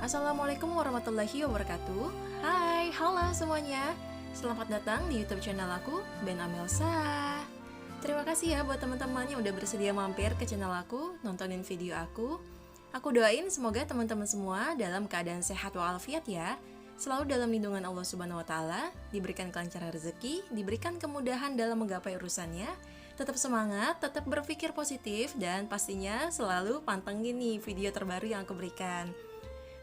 Assalamualaikum warahmatullahi wabarakatuh. Hai, halo semuanya. Selamat datang di YouTube channel aku, Ben Amelsa. Terima kasih ya buat teman-teman yang udah bersedia mampir ke channel aku, nontonin video aku. Aku doain semoga teman-teman semua dalam keadaan sehat walafiat ya. Selalu dalam lindungan Allah Subhanahu wa taala, diberikan kelancaran rezeki, diberikan kemudahan dalam menggapai urusannya. Tetap semangat, tetap berpikir positif, dan pastinya selalu pantengin nih video terbaru yang aku berikan.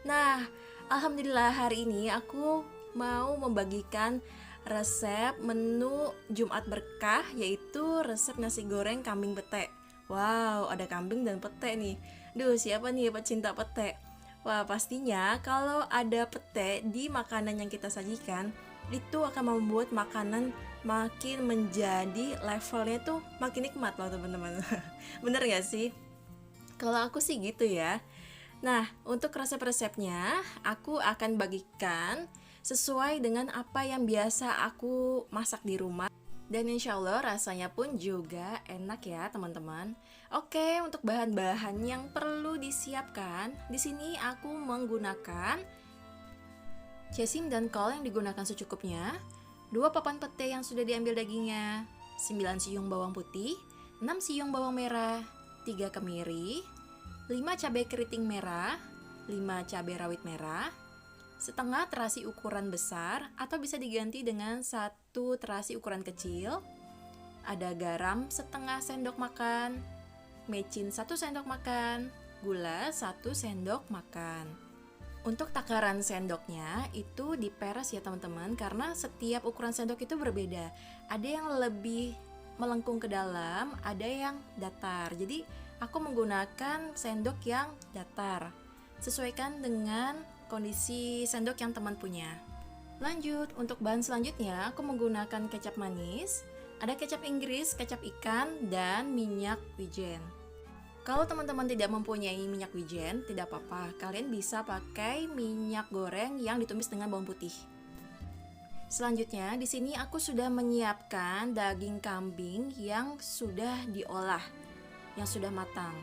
Nah, alhamdulillah hari ini aku mau membagikan resep menu Jumat Berkah, yaitu resep nasi goreng kambing pete. Wow, ada kambing dan pete nih. Duh, siapa nih pecinta pete? Wah, pastinya kalau ada pete di makanan yang kita sajikan, itu akan membuat makanan makin menjadi levelnya tuh makin nikmat loh teman-teman. Bener gak sih? Kalau aku sih gitu ya. Nah, untuk resep-resepnya aku akan bagikan sesuai dengan apa yang biasa aku masak di rumah. Dan insya Allah rasanya pun juga enak ya teman-teman. Oke, untuk bahan-bahan yang perlu disiapkan, di sini aku menggunakan cessim dan kol yang digunakan secukupnya, 2 papan pete yang sudah diambil dagingnya, 9 siung bawang putih, 6 siung bawang merah, 3 kemiri, 5 cabai keriting merah, 5 cabai rawit merah, setengah terasi ukuran besar atau bisa diganti dengan 1 terasi ukuran kecil, ada garam setengah sendok makan, mecin 1 sendok makan, gula 1 sendok makan. Untuk takaran sendoknya itu diperes ya teman-teman, karena setiap ukuran sendok itu berbeda. Ada yang lebih melengkung ke dalam, ada yang datar. Jadi aku menggunakan sendok yang datar. Sesuaikan dengan kondisi sendok yang teman punya. Lanjut, untuk bahan selanjutnya aku menggunakan kecap manis, ada kecap Inggris, kecap ikan, dan minyak wijen. Kalau teman-teman tidak mempunyai minyak wijen, tidak apa-apa. Kalian bisa pakai minyak goreng yang ditumis dengan bawang putih. Selanjutnya, di sini aku sudah menyiapkan daging kambing yang sudah diolah, yang sudah matang.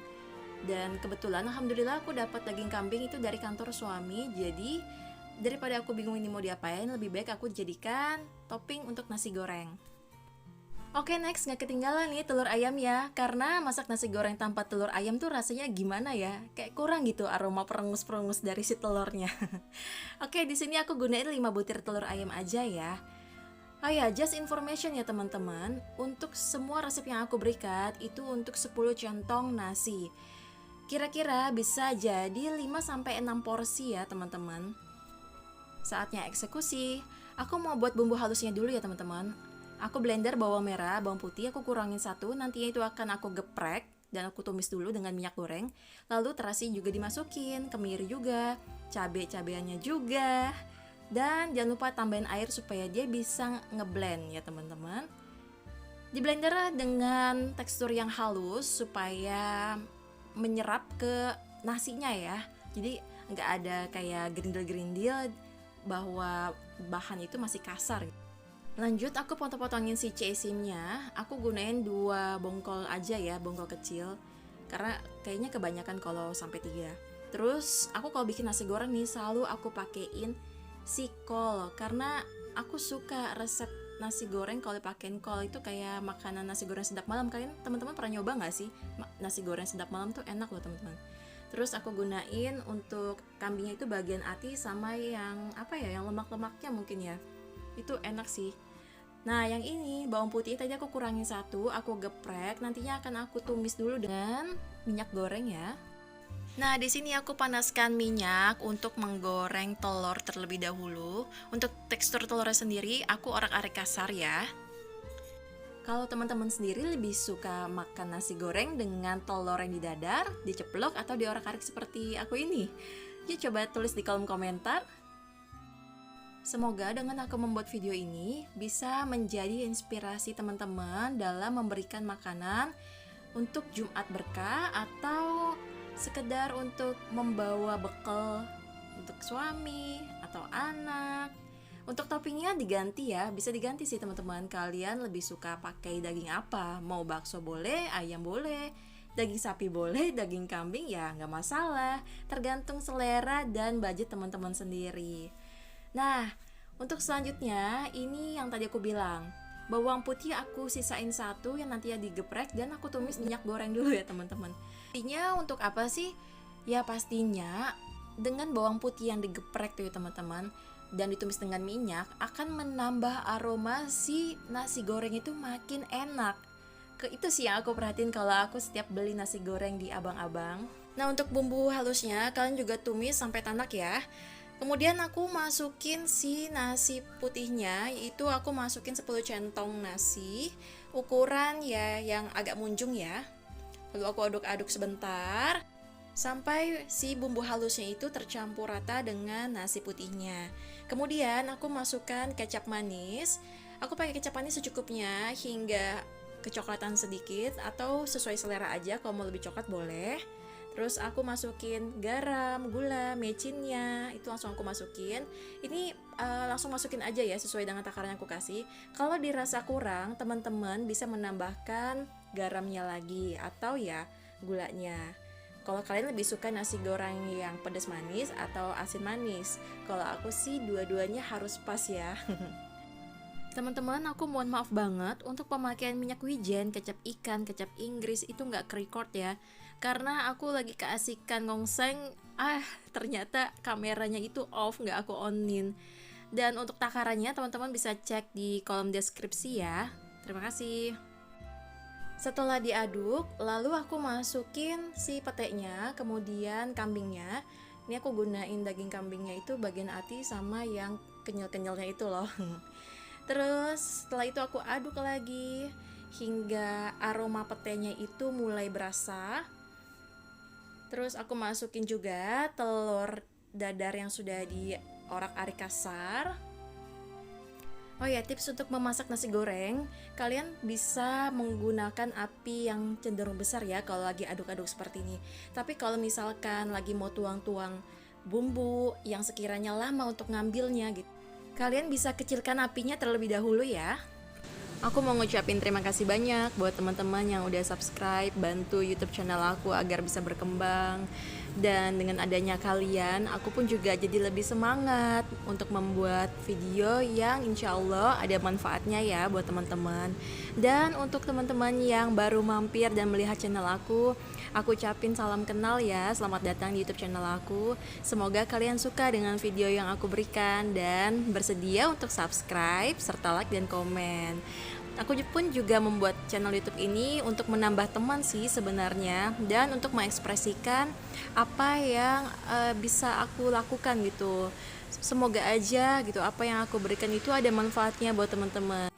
Dan kebetulan alhamdulillah aku dapat daging kambing itu dari kantor suami. Jadi daripada aku bingung ini mau diapain, lebih baik aku jadikan topping untuk nasi goreng. Oke, next, gak ketinggalan nih telur ayam ya. Karena masak nasi goreng tanpa telur ayam tuh rasanya gimana ya? Kayak kurang gitu aroma perengus-perengus dari si telurnya. Oke, di sini aku gunain 5 butir telur ayam aja ya. Oh ya, just information ya teman-teman. Untuk semua resep yang aku berikan itu untuk 10 centong nasi. Kira-kira bisa jadi 5-6 porsi ya teman-teman. Saatnya eksekusi. Aku mau buat bumbu halusnya dulu ya teman-teman. Aku blender bawang merah, bawang putih aku kurangin 1, nantinya itu akan aku geprek dan aku tumis dulu dengan minyak goreng. Lalu terasi juga dimasukin, kemiri juga, cabai-cabeannya juga. Dan jangan lupa tambahin air supaya dia bisa ngeblend ya teman-teman. Di blender dengan tekstur yang halus supaya menyerap ke nasinya ya. Jadi nggak ada kayak gerindil-gerindil bahwa bahan itu masih kasar. Lanjut, aku potong-potongin si cessimnya. Aku gunain 2 bongkol aja ya, bongkol kecil, karena kayaknya kebanyakan kalau sampai 3. Terus aku kalau bikin nasi goreng nih selalu aku pakein si kol, karena aku suka resep nasi goreng kalau dipakein kol itu kayak makanan nasi goreng sedap malam. Kalian teman-teman pernah nyoba nggak sih nasi goreng sedap malam tuh enak loh teman-teman. Terus aku gunain untuk kambingnya itu bagian ati sama yang apa ya, yang lemak-lemaknya mungkin ya, itu enak sih. Nah, yang ini bawang putih tadi aku kurangin 1, aku geprek, nantinya akan aku tumis dulu dengan minyak goreng ya. Nah, di sini aku panaskan minyak untuk menggoreng telur terlebih dahulu. Untuk tekstur telurnya sendiri aku orak-arik kasar ya. Kalau teman-teman sendiri lebih suka makan nasi goreng dengan telur yang didadar, diceplok, atau diorak-arik seperti aku ini? Yuk coba tulis di kolom komentar. Semoga dengan aku membuat video ini bisa menjadi inspirasi teman-teman dalam memberikan makanan untuk Jumat Berkah atau sekedar untuk membawa bekal untuk suami atau anak. Untuk toppingnya diganti ya, bisa diganti sih teman-teman. Kalian lebih suka pakai daging apa? Mau bakso boleh, ayam boleh, Daging sapi boleh, daging kambing ya nggak masalah, tergantung selera dan budget teman-teman sendiri. Nah, untuk selanjutnya ini yang tadi aku bilang, bawang putih aku sisain satu yang nanti ya digeprek dan aku tumis minyak goreng dulu ya teman-teman. Intinya untuk apa sih? Ya pastinya dengan bawang putih yang digeprek tuh ya teman-teman dan ditumis dengan minyak akan menambah aroma si nasi goreng itu makin enak. Itu sih yang aku perhatiin kalau aku setiap beli nasi goreng di abang-abang. Nah, untuk bumbu halusnya kalian juga tumis sampai tanak ya. Kemudian aku masukin si nasi putihnya, itu aku masukin 10 centong nasi, ukuran ya yang agak munjung ya. Lalu aku aduk-aduk sebentar sampai si bumbu halusnya itu tercampur rata dengan nasi putihnya. Kemudian aku masukkan kecap manis. Aku pakai kecap manis secukupnya hingga kecoklatan sedikit atau sesuai selera aja, kalau mau lebih coklat boleh. Terus aku masukin garam, gula, mecinnya, itu langsung aku masukin. Ini langsung masukin aja ya sesuai dengan takaran yang aku kasih. Kalau dirasa kurang, teman-teman bisa menambahkan garamnya lagi atau ya gulanya. Kalau kalian lebih suka nasi goreng yang pedas manis atau asin manis, kalau aku sih dua-duanya harus pas ya. Teman-teman, aku mohon maaf banget untuk pemakaian minyak wijen, kecap ikan, kecap Inggris itu nggak ke-record ya. Karena aku lagi keasikan ngongseng, ternyata kameranya itu off, nggak aku onin. Dan untuk takarannya teman-teman bisa cek di kolom deskripsi ya. Terima kasih. Setelah diaduk, lalu aku masukin si petenya, kemudian kambingnya. Ini aku gunain daging kambingnya itu bagian hati sama yang kenyal-kenyalnya itu loh. Terus setelah itu aku aduk lagi hingga aroma petenya itu mulai berasa. Terus aku masukin juga telur dadar yang sudah diorak-arik kasar. Oh ya, tips untuk memasak nasi goreng, kalian bisa menggunakan api yang cenderung besar ya kalau lagi aduk-aduk seperti ini. Tapi kalau misalkan lagi mau tuang-tuang bumbu yang sekiranya lama untuk ngambilnya gitu, kalian bisa kecilkan apinya terlebih dahulu ya. Aku mau ngucapin terima kasih banyak buat teman-teman yang udah subscribe, bantu YouTube channel aku agar bisa berkembang. Dan dengan adanya kalian, aku pun juga jadi lebih semangat untuk membuat video yang insya Allah ada manfaatnya ya buat teman-teman. Dan untuk teman-teman yang baru mampir dan melihat channel aku ucapin salam kenal ya. Selamat datang di YouTube channel aku. Semoga kalian suka dengan video yang aku berikan dan bersedia untuk subscribe serta like dan komen. Aku pun juga membuat channel YouTube ini untuk menambah teman sih sebenarnya, dan untuk mengekspresikan apa yang bisa aku lakukan gitu. Semoga aja gitu apa yang aku berikan itu ada manfaatnya buat teman-teman.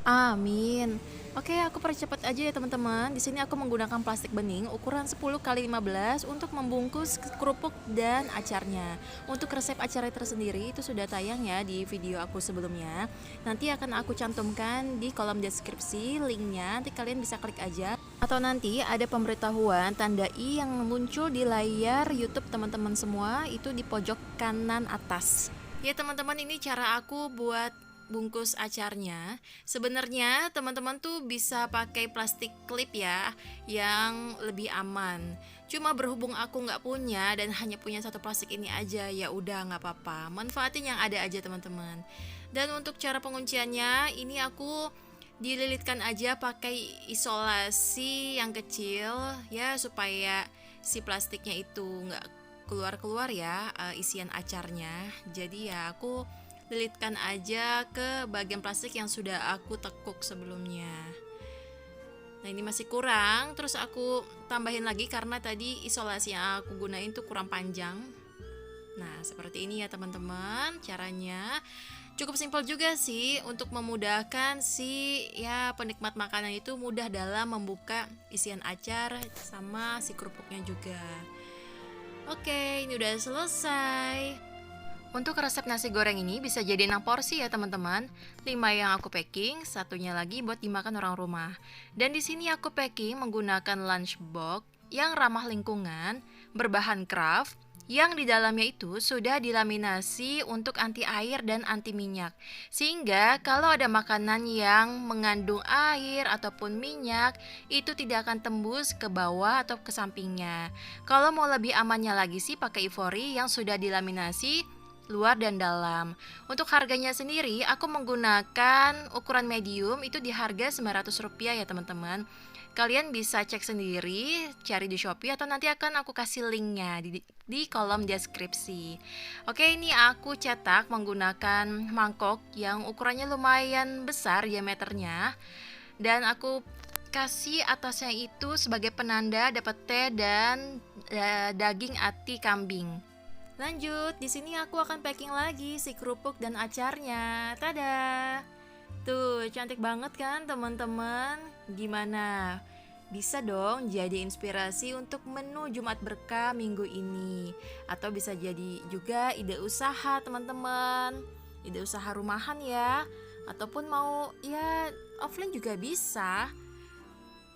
Amin. Oke, aku percepat aja ya teman-teman. Di sini aku menggunakan plastik bening ukuran 10x15 untuk membungkus kerupuk dan acarnya. Untuk resep acarnya tersendiri itu sudah tayang ya di video aku sebelumnya. Nanti akan aku cantumkan di kolom deskripsi linknya. Nanti kalian bisa klik aja. Atau nanti ada pemberitahuan tanda i yang muncul di layar YouTube teman-teman semua itu di pojok kanan atas. Ya teman-teman, ini cara aku buat bungkus acarnya. Sebenarnya teman-teman tuh bisa pakai plastik klip ya, yang lebih aman. Cuma berhubung aku nggak punya dan hanya punya satu plastik ini aja, ya udah nggak apa-apa. Manfaatin yang ada aja teman-teman. Dan untuk cara pengunciannya, ini aku dililitkan aja pakai isolasi yang kecil ya, supaya si plastiknya itu nggak keluar-keluar ya isian acarnya. Jadi ya aku lilitkan aja ke bagian plastik yang sudah aku tekuk sebelumnya. Nah ini masih kurang, terus aku tambahin lagi karena tadi isolasi yang aku gunain tuh kurang panjang. Nah seperti ini ya teman-teman caranya. Cukup simpel juga sih untuk memudahkan si ya penikmat makanan itu mudah dalam membuka isian acar sama si kerupuknya juga. Oke, ini udah selesai. Untuk resep nasi goreng ini bisa jadi 6 porsi ya teman-teman. 5 yang aku packing, satunya lagi buat dimakan orang rumah. Dan di sini aku packing menggunakan lunchbox yang ramah lingkungan, berbahan craft, yang di dalamnya itu sudah dilaminasi untuk anti air dan anti minyak. Sehingga kalau ada makanan yang mengandung air ataupun minyak, itu tidak akan tembus ke bawah atau ke sampingnya. Kalau mau lebih amannya lagi sih pakai Ivory yang sudah dilaminasi luar dan dalam. Untuk harganya sendiri aku menggunakan ukuran medium, itu di harga Rp900 ya teman-teman. Kalian bisa cek sendiri, cari di Shopee atau nanti akan aku kasih linknya di kolom deskripsi. Oke, ini aku cetak menggunakan mangkok yang ukurannya lumayan besar diameternya, dan aku kasih atasnya itu sebagai penanda dapat teh dan daging ati kambing. Lanjut, di sini aku akan packing lagi si kerupuk dan acarnya. Tada! Tuh, cantik banget kan teman-teman? Gimana? Bisa dong jadi inspirasi untuk menu Jumat Berkah minggu ini. Atau bisa jadi juga ide usaha teman-teman. Ide usaha rumahan ya. Ataupun mau ya offline juga bisa.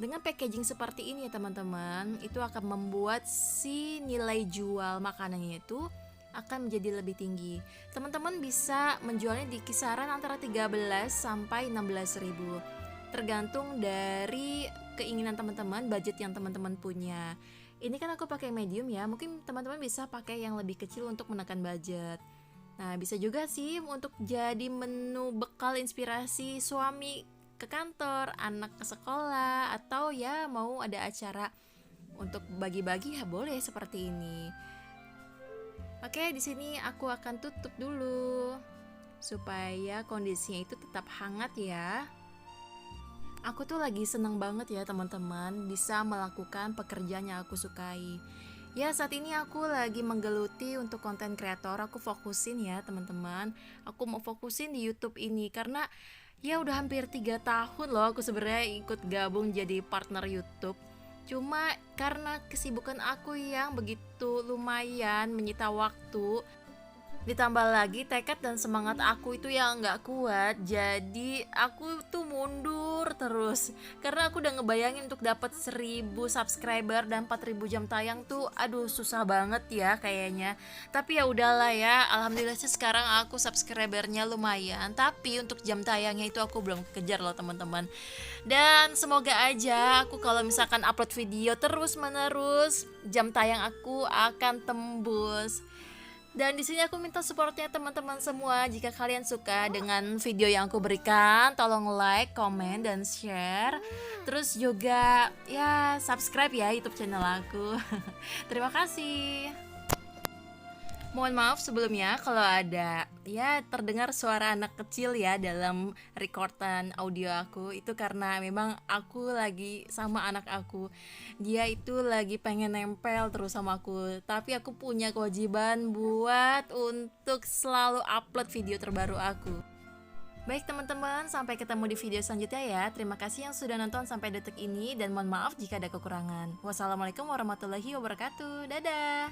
Dengan packaging seperti ini ya teman-teman, itu akan membuat si nilai jual makanannya itu akan menjadi lebih tinggi. Teman-teman bisa menjualnya di kisaran antara 13 sampai 16 ribu, tergantung dari keinginan teman-teman, budget yang teman-teman punya. Ini kan aku pakai medium ya, mungkin teman-teman bisa pakai yang lebih kecil untuk menekan budget. Nah, bisa juga sih untuk jadi menu bekal inspirasi suami ke kantor, anak ke sekolah, atau ya mau ada acara untuk bagi-bagi ya boleh seperti ini. Oke, di sini aku akan tutup dulu supaya kondisinya itu tetap hangat ya. Aku tuh lagi seneng banget ya teman-teman bisa melakukan pekerjaan yang aku sukai. Ya, saat ini aku lagi menggeluti untuk konten kreator. Aku fokusin ya teman-teman. Aku mau fokusin di YouTube ini karena ya udah hampir 3 tahun loh aku sebenarnya ikut gabung jadi partner YouTube. Cuma karena kesibukan aku yang begitu lumayan menyita waktu, ditambah lagi tekad dan semangat aku itu yang gak kuat, jadi aku tuh mundur terus. Karena aku udah ngebayangin untuk dapat 1000 subscriber dan 4000 jam tayang tuh aduh susah banget ya kayaknya. Tapi ya udahlah ya, alhamdulillah sih sekarang aku subscribernya lumayan, tapi untuk jam tayangnya itu aku belum kejar loh teman-teman. Dan semoga aja aku kalau misalkan upload video terus menerus, jam tayang aku akan tembus. Dan di sini aku minta supportnya teman-teman semua. Jika kalian suka dengan video yang aku berikan, tolong like, komen, dan share. Terus juga ya subscribe ya YouTube channel aku. Terima kasih. Mohon maaf sebelumnya kalau ada ya terdengar suara anak kecil ya dalam rekordan audio aku. Itu karena memang aku lagi sama anak aku. Dia itu lagi pengen nempel terus sama aku. Tapi aku punya kewajiban buat untuk selalu upload video terbaru aku. Baik teman-teman, sampai ketemu di video selanjutnya ya. Terima kasih yang sudah nonton sampai detik ini dan mohon maaf jika ada kekurangan. Wassalamualaikum warahmatullahi wabarakatuh. Dadah.